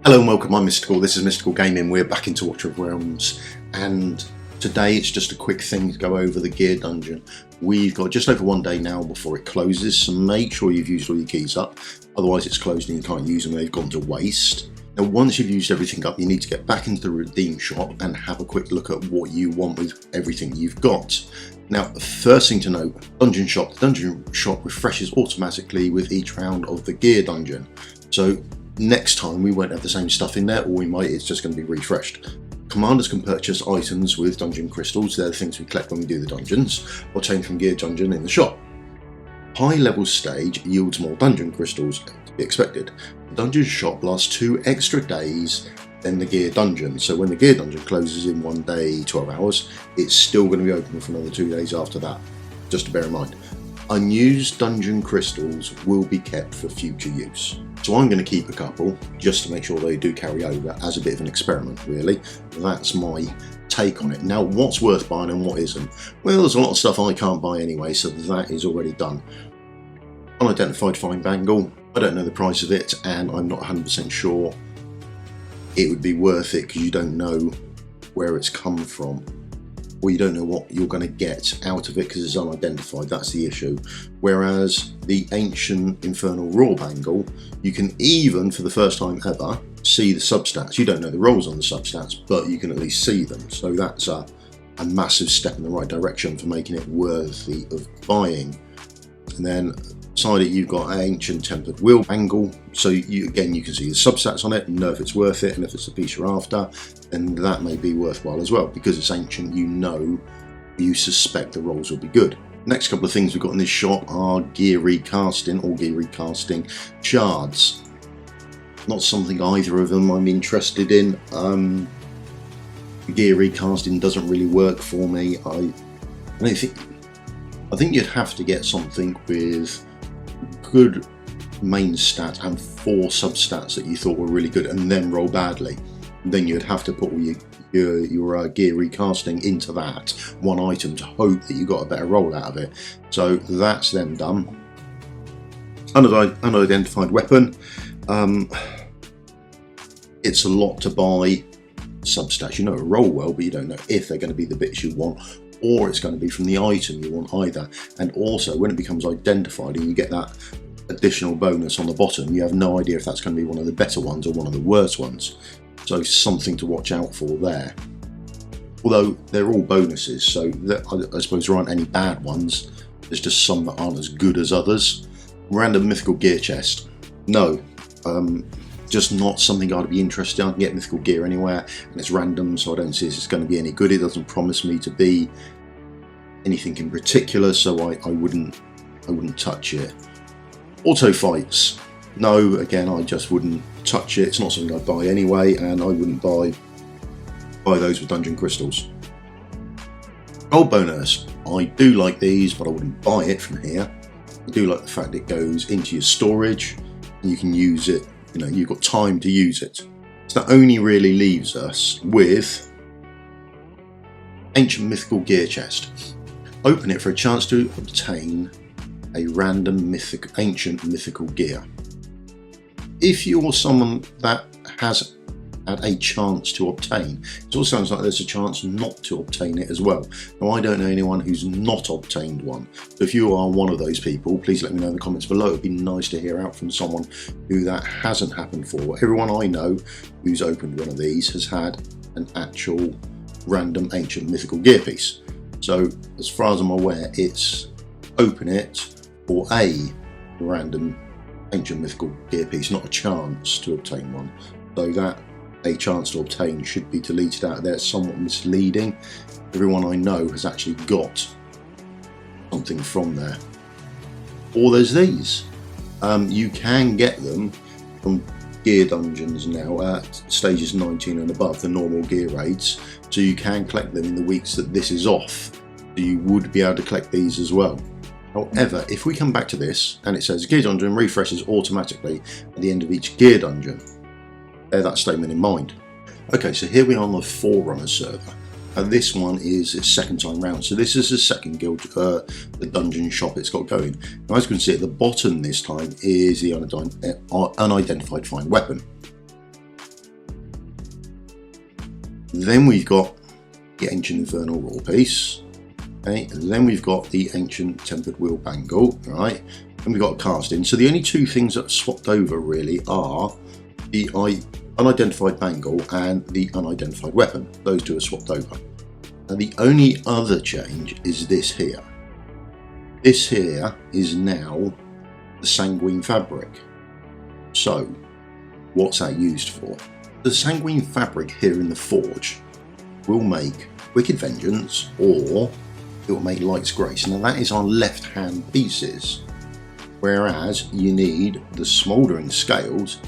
Hello and welcome, I'm Mystical, this is Mystical Gaming, we're back into Watcher of Realms, and today it's just a quick thing to go over the gear dungeon. We've got just over 1 day now before it closes, so make sure you've used all your keys up, otherwise it's closed and you can't use them, they've gone to waste. Now once you've used everything up, you need to get back into the redeem shop and have a quick look at what you want with everything you've got. Now, the first thing to note, the dungeon shop refreshes automatically with each round of the gear dungeon. So next time we won't have the same stuff in there, or we might, it's just going to be refreshed. Commanders can purchase items with dungeon crystals, they're the things we collect when we do the dungeons, obtained from gear dungeon in the shop. High level stage yields more dungeon crystals, to be expected. The dungeon shop lasts 2 extra days than the gear dungeon, so when the gear dungeon closes in 1 day, 12 hours, it's still going to be open for another 2 days after that, just to bear in mind. Unused dungeon crystals will be kept for future use. So I'm going to keep a couple just to make sure they do carry over as a bit of an experiment, really. That's my take on it. Now, what's worth buying and what isn't? Well, there's a lot of stuff I can't buy anyway, so that is already done. Unidentified fine bangle, I don't know the price of it and I'm not 100% sure it would be worth it because you don't know where it's come from, or you don't know what you're going to get out of it because it's unidentified. That's the issue. Whereas the ancient infernal raw bangle, you can even, for the first time ever, see the substats. You don't know the rolls on the substats, but you can at least see them. So that's a massive step in the right direction for making it worthy of buying. And then beside it, you've got ancient tempered wheel bangle. So you can see the substats on it, and know if it's worth it, and if it's the piece you're after, then that may be worthwhile as well. Because it's ancient, you suspect the rolls will be good. Next couple of things we've got in this shop are gear recasting or gear recasting shards. Not something either of them I'm interested in. Gear recasting doesn't really work for me. I think you'd have to get something with good main stat and 4 substats that you thought were really good and then roll badly. Then you'd have to put all your gear recasting into that one item to hope that you got a better roll out of it. So that's them done. Unidentified weapon. It's a lot to buy substats. You know it roll well, but you don't know if they're going to be the bits you want, or it's going to be from the item you want either. And also, when it becomes identified and you get that additional bonus on the bottom, you have no idea if that's going to be one of the better ones or one of the worst ones. So something to watch out for there. Although they're all bonuses, so I suppose there aren't any bad ones. There's just some that aren't as good as others. Random mythical gear chest. No. Just not something I'd be interested in. I can get mythical gear anywhere and it's random, so I don't see it's going to be any good. It doesn't promise me to be anything in particular, so I wouldn't touch it. Auto fights. No, again, I just wouldn't touch it. It's not something I'd buy anyway, and I wouldn't buy those with dungeon crystals. Gold bonus. I do like these, but I wouldn't buy it from here. I do like the fact it goes into your storage and you can use it. You know, you've got time to use it. So that only really leaves us with ancient mythical gear chest. Open it for a chance to obtain a random ancient mythical gear. If you're someone that has had a chance to obtain, it also sounds like there's a chance not to obtain it as well. Now, I don't know anyone who's not obtained one. So if you are one of those people, please let me know in the comments below. It'd be nice to hear out from someone who that hasn't happened for. Everyone I know who's opened one of these has had an actual random ancient mythical gear piece. So as far as I'm aware, it's open it for a random ancient mythical gear piece, not a chance to obtain one. So that a chance to obtain should be deleted out of there. It's somewhat misleading. Everyone I know has actually got something from there. Or there's these. You can get them from gear dungeons now at stages 19 and above, the normal gear raids. So you can collect them in the weeks that this is off. So you would be able to collect these as well. However, if we come back to this and it says gear dungeon refreshes automatically at the end of each gear dungeon, bear that statement in mind. Okay, so here we are on the Forerunner server. And this one is its second time round. So this is the second guild, the dungeon shop it's got going. Now, as you can see at the bottom this time is the unidentified fine weapon. Then we've got the ancient infernal raw piece. Okay, and then we've got the ancient tempered wheel bangle, right? And we've got a casting. So the only two things that are swapped over really are the unidentified bangle and the unidentified weapon. Those two are swapped over. Now the only other change is this here. This here is now the sanguine fabric. So what's that used for? The sanguine fabric here in the forge will make Wicked Vengeance, or it will make Light's Grace. Now that is our left hand pieces, whereas you need the smouldering scales.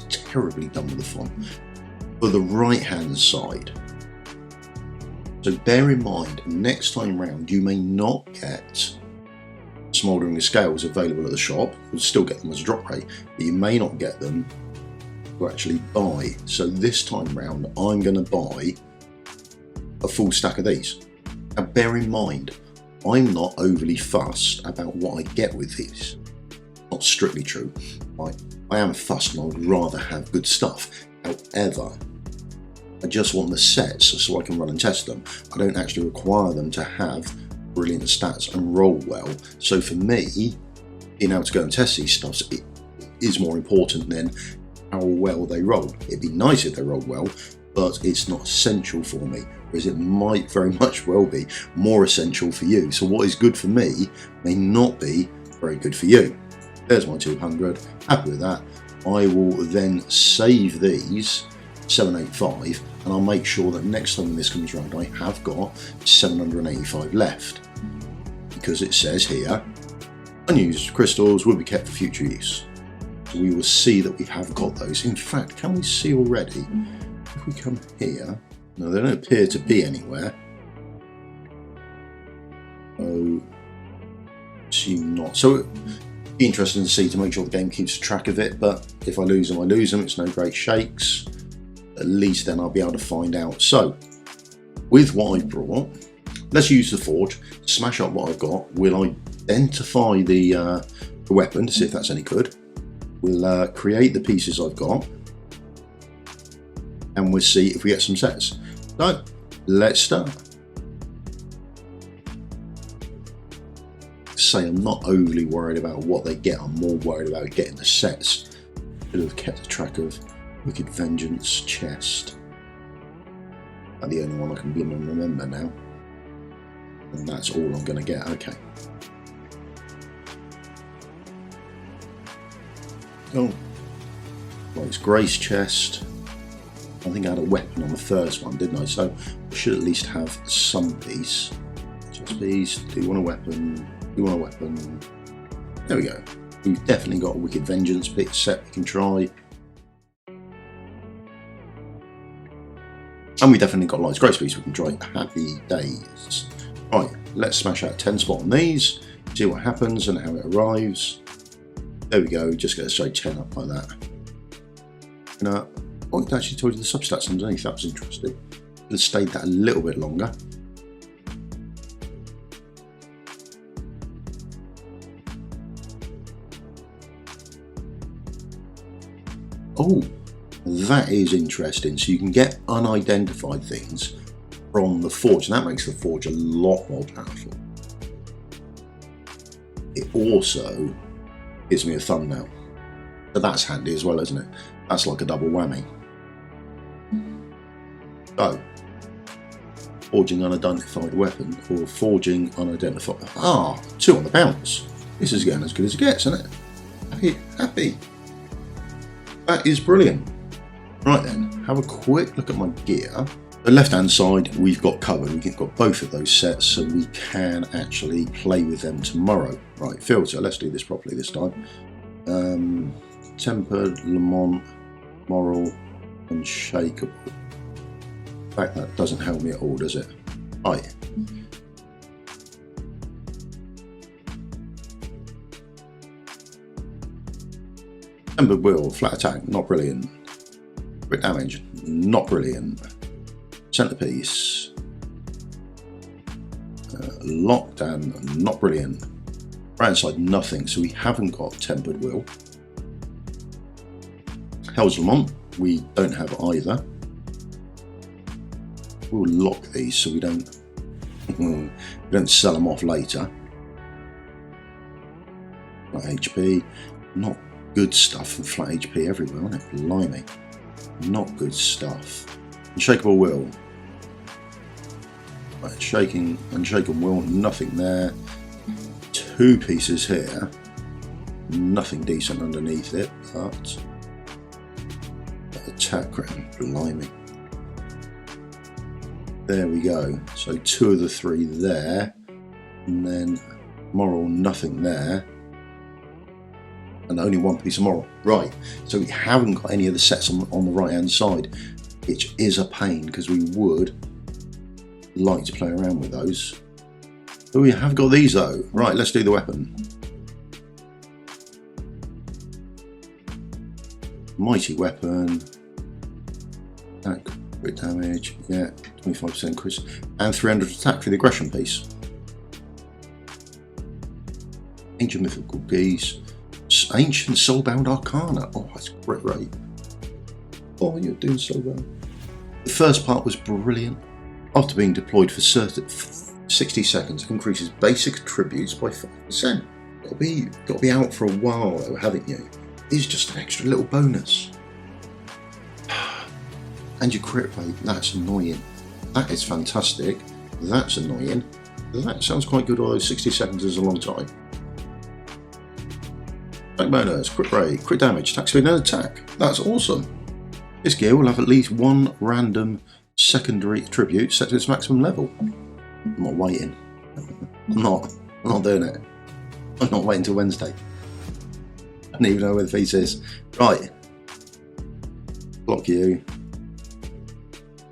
It's terribly done with the font, for the right hand side. So bear in mind, next time round you may not get smouldering scales available at the shop. You'll still get them as a drop rate, but you may not get them to actually buy. So this time round I'm going to buy a full stack of these. Now bear in mind, I'm not overly fussed about what I get with these. Not strictly true. I am fussed and I would rather have good stuff. However, I just want the sets so I can run and test them. I don't actually require them to have brilliant stats and roll well. So for me, being able to go and test these stuffs, it is more important than how well they roll. It'd be nice if they rolled well, but it's not essential for me, whereas it might very much well be more essential for you. So what is good for me may not be very good for you. There's my 200, happy with that. I will then save these 785, and I'll make sure that next time when this comes around I have got 785 left, because it says here unused crystals will be kept for future use. So we will see that we have got those. In fact, can we see already if we come here? No, they don't appear to be anywhere. Oh, assume not. So it'd be interesting to see, to make sure the game keeps track of it, but if I lose them, I lose them. It's no great shakes. At least then I'll be able to find out. So with what I brought, let's use the forge, smash up what I've got. We'll identify the weapon to see if that's any good. We'll create the pieces I've got, and we'll see if we get some sets. So let's start. Say I'm not overly worried about what they get, I'm more worried about getting the sets. Should have kept a track of Wicked Vengeance chest. That's the only one I can remember now, and that's all I'm going to get. Okay. Oh, well, it's Grace chest. I think I had a weapon on the first one, didn't I? So I should at least have some piece. Just these. Do you want a weapon? Do you want a weapon? There we go. We've definitely got a Wicked Vengeance bit set we can try. And we definitely got Light's Grace piece we can try. Happy days. Right, let's smash out 10 spot on these, see what happens and how it arrives. There we go, just get a straight 10 up like that. And, oh, it actually told you the substats underneath, that was interesting. Could have stayed that a little bit longer. Oh, that is interesting. So you can get unidentified things from the forge, and that makes the forge a lot more powerful. It also gives me a thumbnail, so that's handy as well, isn't it? That's like a double whammy. So, forging unidentified weapon or forging unidentified. Ah, 2 on the bounce. This is getting as good as it gets, isn't it? Happy. That is brilliant. Right then, have a quick look at my gear. The left hand side we've got covered. We've got both of those sets, so we can actually play with them tomorrow. Right, filter, let's do this properly this time. Tempered, Lamont, Moral, Unshakable. In fact, that doesn't help me at all, does it? Right. Tempered Will, flat attack, not brilliant. Crit damage, not brilliant. Centerpiece, locked and not brilliant. Right hand side, nothing, so we haven't got Tempered Will. Hell's Lamont, we don't have either. We'll lock these so we don't sell them off later. Flat HP, not good stuff, and flat HP everywhere, isn't it? Blimey, not good stuff. Unshakable will. Right, unshaken will, nothing there. 2 pieces here, nothing decent underneath it, but attack round, blimey. There we go. So 2 of the 3 there, and then moral, nothing there, and only 1 piece of moral. Right, so we haven't got any of the sets on the right hand side, which is a pain because we would like to play around with those. But we have got these though. Right, let's do the weapon. Mighty weapon. Attack, crit damage, yeah, 25% crit, and 300 attack for the aggression piece. Ancient mythical geese. Ancient soulbound arcana. Oh, that's great. Oh, you're doing so well. The first part was brilliant. After being deployed for 60 seconds, it increases basic attributes by 5%. Got to be out for a while though, haven't you? It's just an extra little bonus. And your crit rate, that's annoying. That is fantastic. That's annoying. That sounds quite good, although 60 seconds is a long time. Attack bonus, crit rate, crit damage, attack speed and attack. That's awesome. This gear will have at least 1 random secondary attribute set to its maximum level. I'm not waiting. I'm not doing it. I'm not waiting till Wednesday. I don't even know where the piece is. Right. Lock you.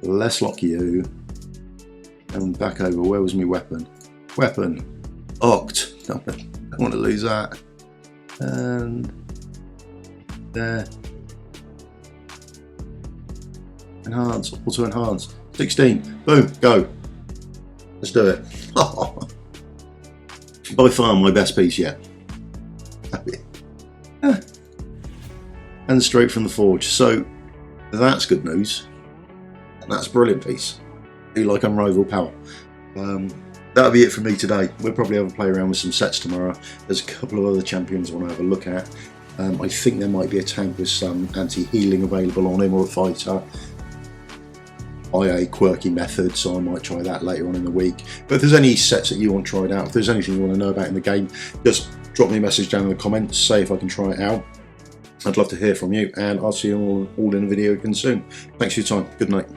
Let's lock you. And back over. Where was my weapon? Weapon. Oct. Don't want to lose that. And there. Enhance. Auto enhance. 16. Boom. Go. Let's do it. By far my best piece yet. And straight from the forge. So that's good news. And that's a brilliant piece. I do like unrivaled power. That'll be it from me today. We'll probably have a play around with some sets tomorrow. There's a couple of other champions I want to have a look at. I think there might be a tank with some anti-healing available on him, or a fighter by a quirky method, so I might try that later on in the week. But if there's any sets that you want tried out, if there's anything you want to know about in the game, just drop me a message down in the comments, say if I can try it out. I'd love to hear from you, and I'll see you all in the video again soon. Thanks for your time. Good night.